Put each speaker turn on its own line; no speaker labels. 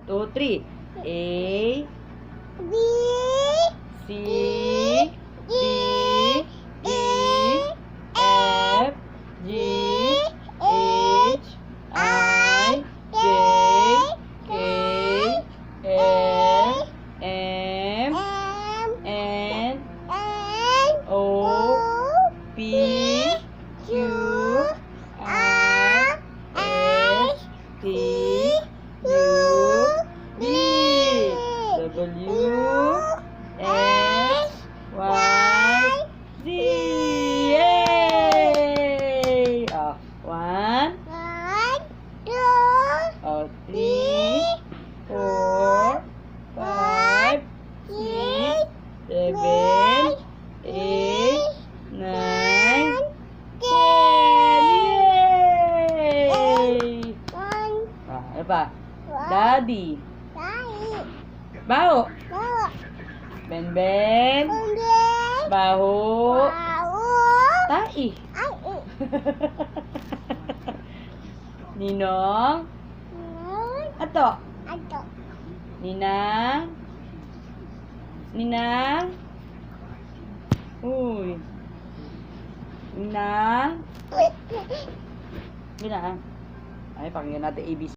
two, three. A,
B,
C, D, E, F, G, H, I, J, K, L, M, N, O, P, Q, R, S, T, U, V, W, X, Y, Z. Yay! Oh, one, oh, three, four, five, six, seven, eight, nine, 10. Yay! Ah, ano pa? Daddy. Baho. Ben-ben. Baho. Tai. Ninong. Ato. Ninang. Ninang. Uy. Ninang. Ninang. Ay, pakinggan natin ABC.